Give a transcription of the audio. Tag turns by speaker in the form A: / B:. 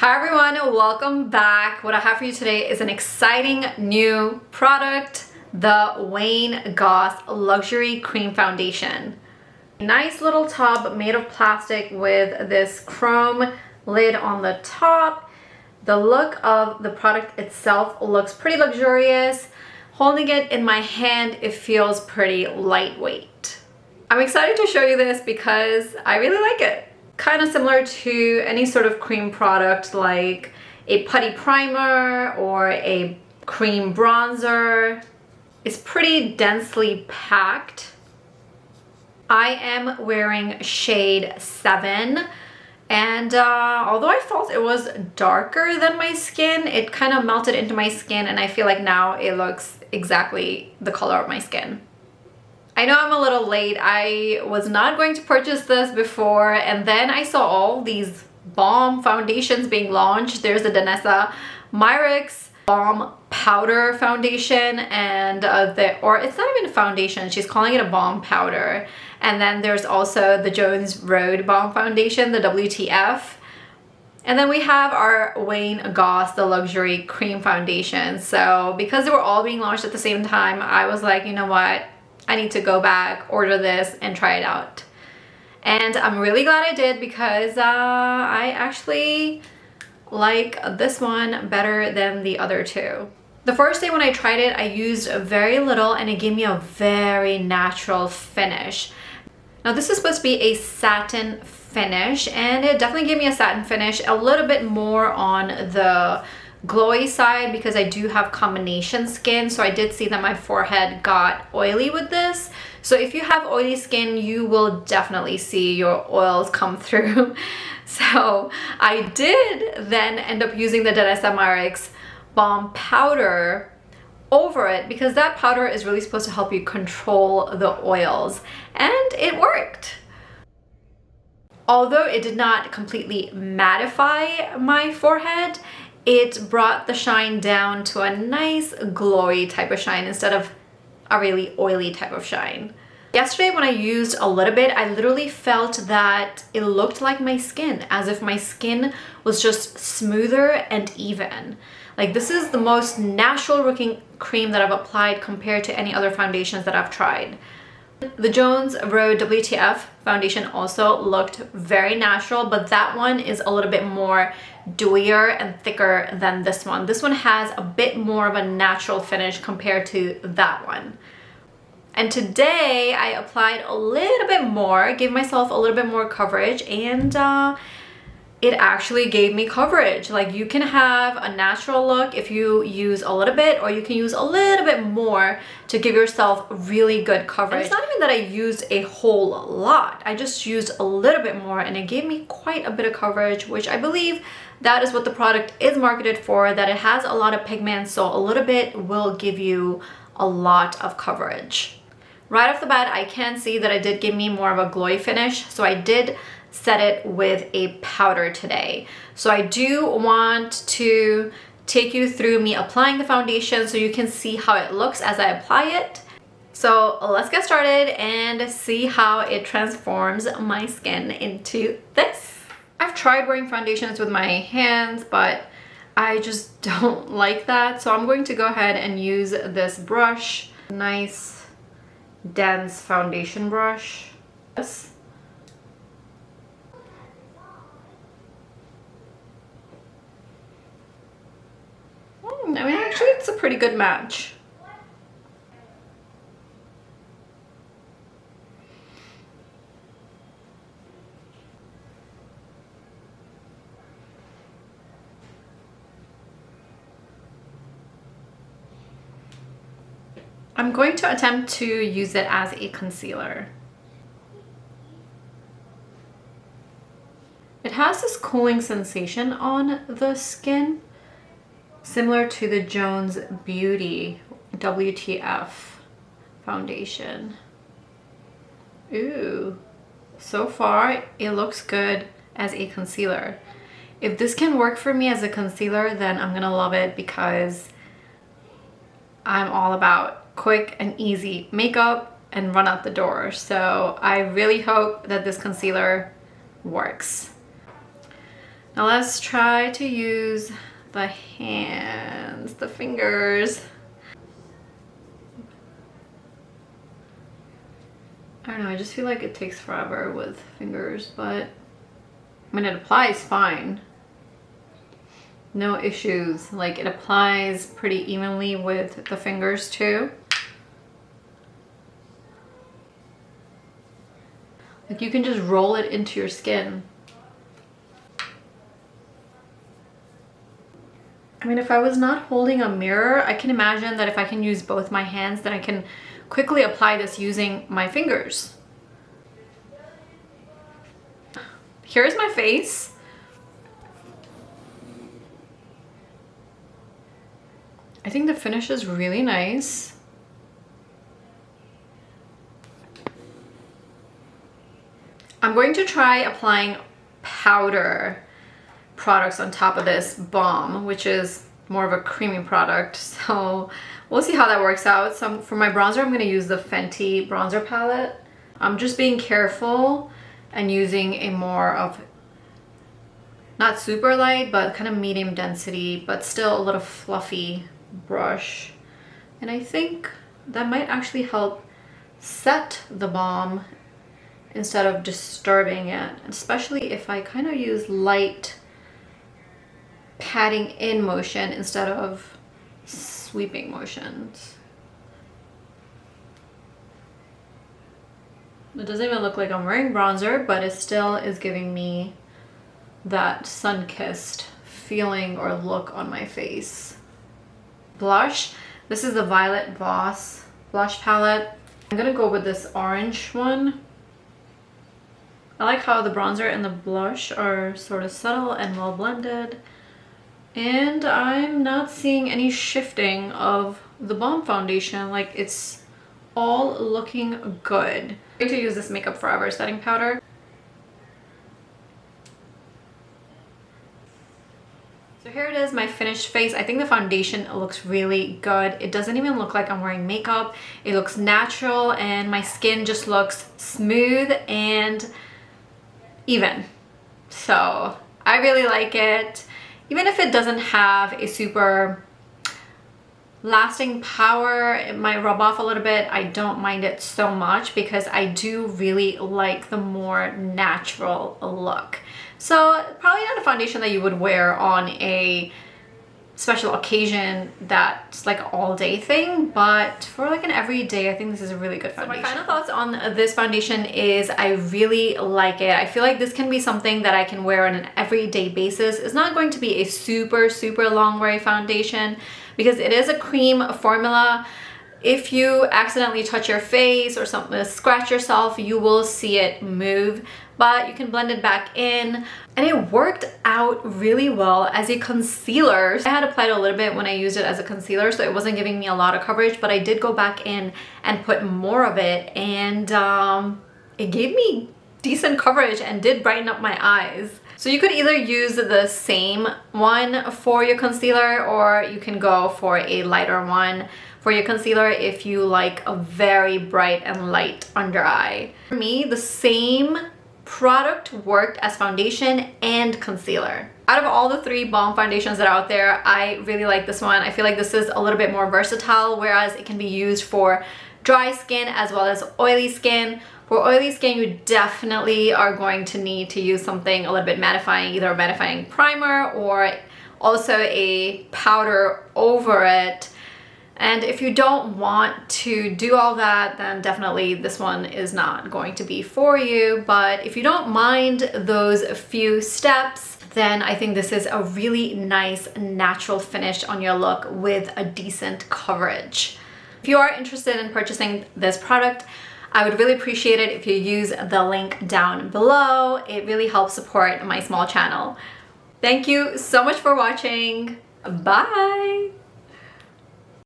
A: Hi everyone, welcome back. What I have for you today is an exciting new product, the Wayne Goss Luxury Cream Foundation. Nice little tub made of plastic with this chrome lid on the top. The look of the product itself looks pretty luxurious. Holding it in my hand, it feels pretty lightweight. I'm excited to show you this because I really like it. Kind of similar to any sort of cream product like a putty primer or a cream bronzer. It's pretty densely packed. I am wearing shade 7, and although I felt it was darker than my skin, it kind of melted into my skin, and I feel like now it looks exactly the color of my skin. I know I'm a little late. I was not going to purchase this before, and then I saw all these bomb foundations being launched. There's the Danessa Myricks Balm Powder Foundation, and it's not even a foundation, she's calling it a balm powder. And then there's also the Jones Road Balm Foundation, the WTF. And then we have our Wayne Goss, the Luxury Cream Foundation. So because they were all being launched at the same time, I was like, you know what? I need to go back, order this, and try it out. And I'm really glad I did because I actually like this one better than the other two. The first day when I tried it, I used very little and it gave me a very natural finish. Now this is supposed to be a satin finish, and it definitely gave me a satin finish, a little bit more on the glowy side because I do have combination skin, so I did see that my forehead got oily with this. So if you have oily skin, you will definitely see your oils come through. So I did then end up using the Danessa Myricks Balm Powder over it because that powder is really supposed to help you control the oils, and it worked. Although it did not completely mattify my forehead, it brought the shine down to a nice glowy type of shine instead of a really oily type of shine. Yesterday when I used a little bit, I literally felt that it looked like my skin, as if my skin was just smoother and even. Like, this is the most natural looking cream that I've applied compared to any other foundations that I've tried. The Jones Road WTF foundation also looked very natural, but that one is a little bit more dewier and thicker than this one. This one has a bit more of a natural finish compared to that one. And today I applied a little bit more, gave myself a little bit more coverage, and it actually gave me coverage. Like, you can have a natural look if you use a little bit, or you can use a little bit more to give yourself really good coverage. And it's not even that I used a whole lot. I just used a little bit more, and it gave me quite a bit of coverage, which I believe that is what the product is marketed for, that it has a lot of pigment, so a little bit will give you a lot of coverage. Right off the bat, I can see that it did give me more of a glowy finish, so I did set it with a powder today. So I do want to take you through me applying the foundation so you can see how it looks as I apply it. So let's get started and see how it transforms my skin into this. I've tried wearing foundations with my hands, but I just don't like that. So I'm going to go ahead and use this brush. Nice, dense foundation brush. Yes. I mean, actually, it's a pretty good match. I'm going to attempt to use it as a concealer. It has this cooling sensation on the skin, similar to the Jones Beauty WTF foundation. Ooh, so far it looks good as a concealer. If this can work for me as a concealer, then I'm gonna love it because I'm all about quick and easy makeup and run out the door. So I really hope that this concealer works. Now let's try to use the hands, the fingers. I don't know, I just feel like it takes forever with fingers, but I mean, it applies fine. No issues. Like, it applies pretty evenly with the fingers too. Like, you can just roll it into your skin. I mean, if I was not holding a mirror, I can imagine that if I can use both my hands, then I can quickly apply this using my fingers. Here's my face. I think the finish is really nice. I'm going to try applying powder products on top of this balm, which is more of a creamy product. So we'll see how that works out. So for my bronzer, I'm going to use the Fenty bronzer palette. I'm just being careful and using a more of, not super light, but kind of medium density, but still a little fluffy brush. And I think that might actually help set the balm instead of disturbing it, especially if I kind of use light patting in motion instead of sweeping motions. It doesn't even look like I'm wearing bronzer, but it still is giving me that sun-kissed feeling or look on my face. Blush. This is the Violet Goss blush palette. I'm gonna go with this orange one. I like how the bronzer and the blush are sort of subtle and well blended. And I'm not seeing any shifting of the balm foundation. Like, it's all looking good. I'm going to use this Makeup Forever setting powder. So here it is, my finished face. I think the foundation looks really good. It doesn't even look like I'm wearing makeup. It looks natural and my skin just looks smooth and even. So I really like it. Even if it doesn't have a super lasting power, it might rub off a little bit. I don't mind it so much because I do really like the more natural look. So probably not a foundation that you would wear on a special occasion that's like an all-day thing, but for like an everyday, I think this is a really good foundation. So my final thoughts on this foundation is I really like it. I feel like this can be something that I can wear on an everyday basis. It's not going to be a super long wear foundation because it is a cream formula. If you accidentally touch your face or something, scratch yourself, you will see it move, but you can blend it back in. And it worked out really well as a concealer. I had applied a little bit when I used it as a concealer, so it wasn't giving me a lot of coverage, but I did go back in and put more of it, and it gave me decent coverage and did brighten up my eyes. So you could either use the same one for your concealer, or you can go for a lighter one for your concealer if you like a very bright and light under eye. For me, the same product worked as foundation and concealer. Out of all the 3 balm foundations that are out there, I really like this one. I feel like this is a little bit more versatile, whereas it can be used for dry skin as well as oily skin. For oily skin, you definitely are going to need to use something a little bit mattifying, either a mattifying primer or also a powder over it. And if you don't want to do all that, then definitely this one is not going to be for you. But if you don't mind those few steps, then I think this is a really nice natural finish on your look with a decent coverage. If you are interested in purchasing this product, I would really appreciate it if you use the link down below. It really helps support my small channel. Thank you so much for watching. Bye!